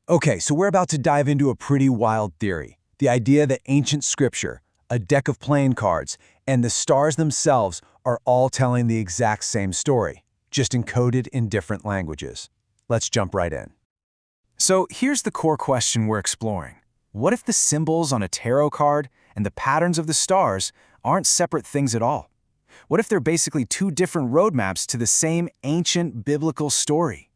Okay, so we're about to dive into a pretty wild theory. The idea that ancient scripture, a deck of playing cards, and the stars themselves are all telling the exact same story, just encoded in different languages. Let's jump right in. So here's the core question we're exploring. What if the symbols on a tarot card and the patterns of the stars aren't separate things at all? What if they're basically two different roadmaps to the same ancient biblical story?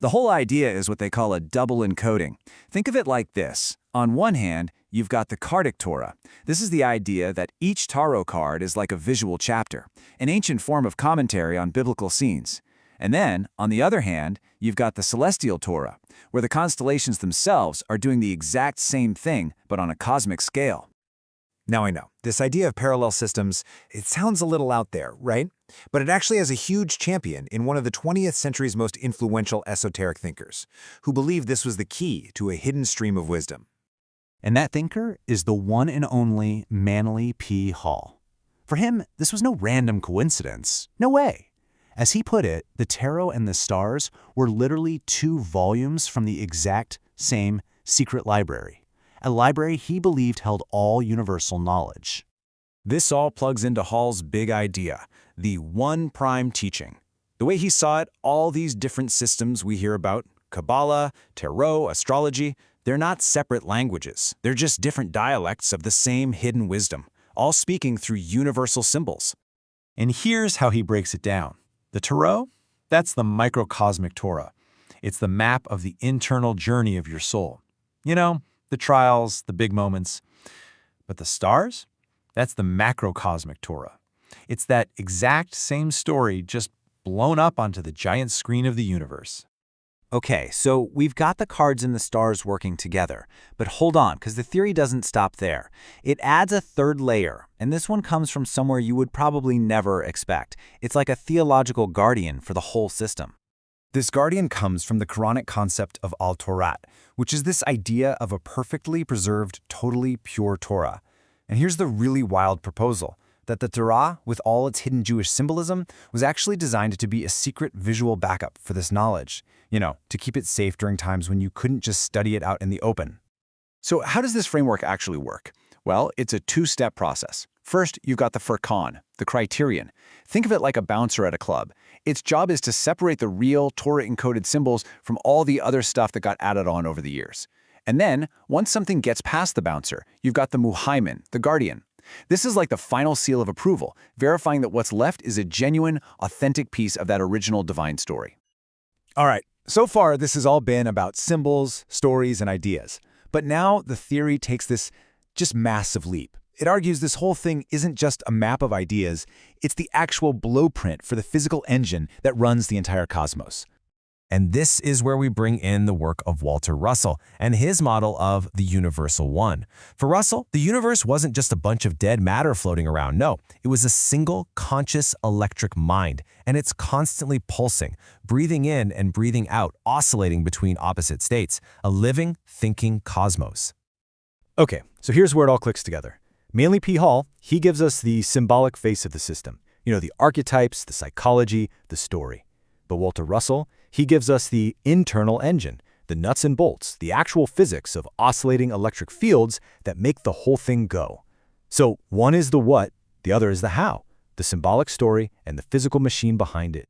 The whole idea is what they call a double encoding. Think of it like this. On one hand, you've got the Kardic Torah. This is the idea that each tarot card is like a visual chapter, an ancient form of commentary on biblical scenes. And then, on the other hand, you've got the Celestial Torah, where the constellations themselves are doing the exact same thing, but on a cosmic scale. Now I know, this idea of parallel systems, it sounds a little out there, right? But it actually has a huge champion in one of the 20th century's most influential esoteric thinkers, who believed this was the key to a hidden stream of wisdom. And that thinker is the one and only Manly P. Hall. For him, this was no random coincidence. No way. As he put it, the tarot and the stars were literally two volumes from the exact same secret library. A library he believed held all universal knowledge. This all plugs into Hall's big idea, the one prime teaching. The way he saw it, all these different systems we hear about, Kabbalah, Tarot, astrology, they're not separate languages. They're just different dialects of the same hidden wisdom, all speaking through universal symbols. And here's how he breaks it down. The Tarot, that's the microcosmic Torah. It's the map of the internal journey of your soul. You know, the trials, the big moments. But the stars? That's the macrocosmic Torah. It's that exact same story just blown up onto the giant screen of the universe. Okay, so we've got the cards and the stars working together. But hold on, because the theory doesn't stop there. It adds a third layer, and this one comes from somewhere you would probably never expect. It's like a theological guardian for the whole system. This guardian comes from the Quranic concept of al-Torat, which is this idea of a perfectly preserved, totally pure Torah. And here's the really wild proposal, that the Torah, with all its hidden Jewish symbolism, was actually designed to be a secret visual backup for this knowledge, to keep it safe during times when you couldn't just study it out in the open. So how does this framework actually work? Well, it's a two-step process. First, you've got the Furqan, the criterion. Think of it like a bouncer at a club. Its job is to separate the real Torah-encoded symbols from all the other stuff that got added on over the years. And then, once something gets past the bouncer, you've got the Muhaimin, the guardian. This is like the final seal of approval, verifying that what's left is a genuine, authentic piece of that original divine story. All right, so far this has all been about symbols, stories, and ideas. But now the theory takes this just massive leap. It argues this whole thing isn't just a map of ideas, it's the actual blueprint for the physical engine that runs the entire cosmos. And this is where we bring in the work of Walter Russell and his model of the Universal One. For Russell, the universe wasn't just a bunch of dead matter floating around. No, it was a single conscious electric mind, and it's constantly pulsing, breathing in and breathing out, oscillating between opposite states, a living, thinking cosmos. Okay, so here's where it all clicks together. Manly P. Hall, he gives us the symbolic face of the system. The archetypes, the psychology, the story. But Walter Russell, he gives us the internal engine, the nuts and bolts, the actual physics of oscillating electric fields that make the whole thing go. So one is the what, the other is the how, the symbolic story and the physical machine behind it.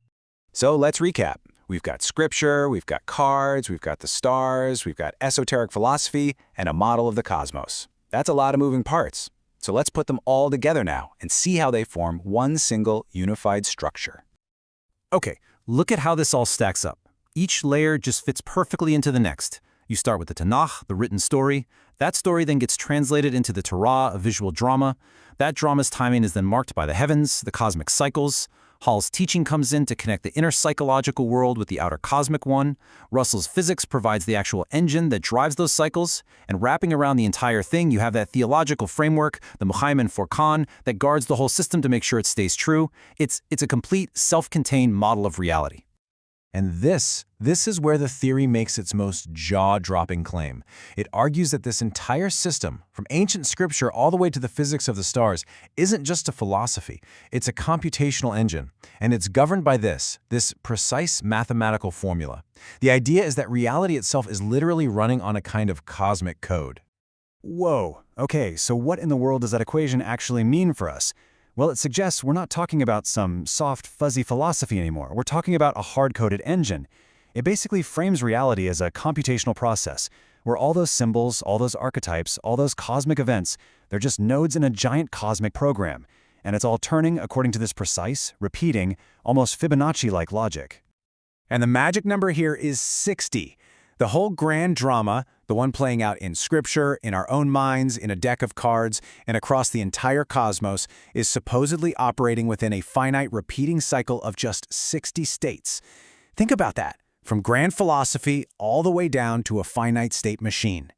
So let's recap. We've got scripture, we've got cards, we've got the stars, we've got esoteric philosophy, and a model of the cosmos. That's a lot of moving parts. So let's put them all together now and see how they form one single unified structure. Okay, look at how this all stacks up. Each layer just fits perfectly into the next. You start with the Tanakh, the written story. That story then gets translated into the Torah, a visual drama. That drama's timing is then marked by the heavens, the cosmic cycles. Hall's teaching comes in to connect the inner psychological world with the outer cosmic one. Russell's physics provides the actual engine that drives those cycles. And wrapping around the entire thing, you have that theological framework, the Muhaimin Furqan, that guards the whole system to make sure it stays true. It's a complete, self-contained model of reality. And this is where the theory makes its most jaw-dropping claim. It argues that this entire system, from ancient scripture all the way to the physics of the stars, isn't just a philosophy. It's a computational engine, and it's governed by this precise mathematical formula. The idea is that reality itself is literally running on a kind of cosmic code. Whoa, okay, so what in the world does that equation actually mean for us? Well, it suggests we're not talking about some soft, fuzzy philosophy anymore. We're talking about a hard-coded engine. It basically frames reality as a computational process, where all those symbols, all those archetypes, all those cosmic events, they're just nodes in a giant cosmic program. And it's all turning according to this precise, repeating, almost Fibonacci-like logic. And the magic number here is 60. The whole grand drama, the one playing out in scripture, in our own minds, in a deck of cards, and across the entire cosmos, is supposedly operating within a finite repeating cycle of just 60 states. Think about that, from grand philosophy all the way down to a finite state machine.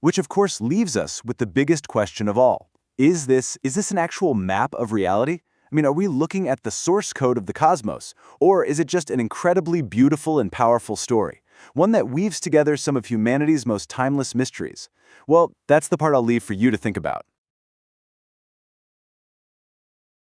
Which of course leaves us with the biggest question of all. Is this an actual map of reality? I mean, are we looking at the source code of the cosmos? Or is it just an incredibly beautiful and powerful story? One that weaves together some of humanity's most timeless mysteries? Well, that's the part I'll leave for you to think about.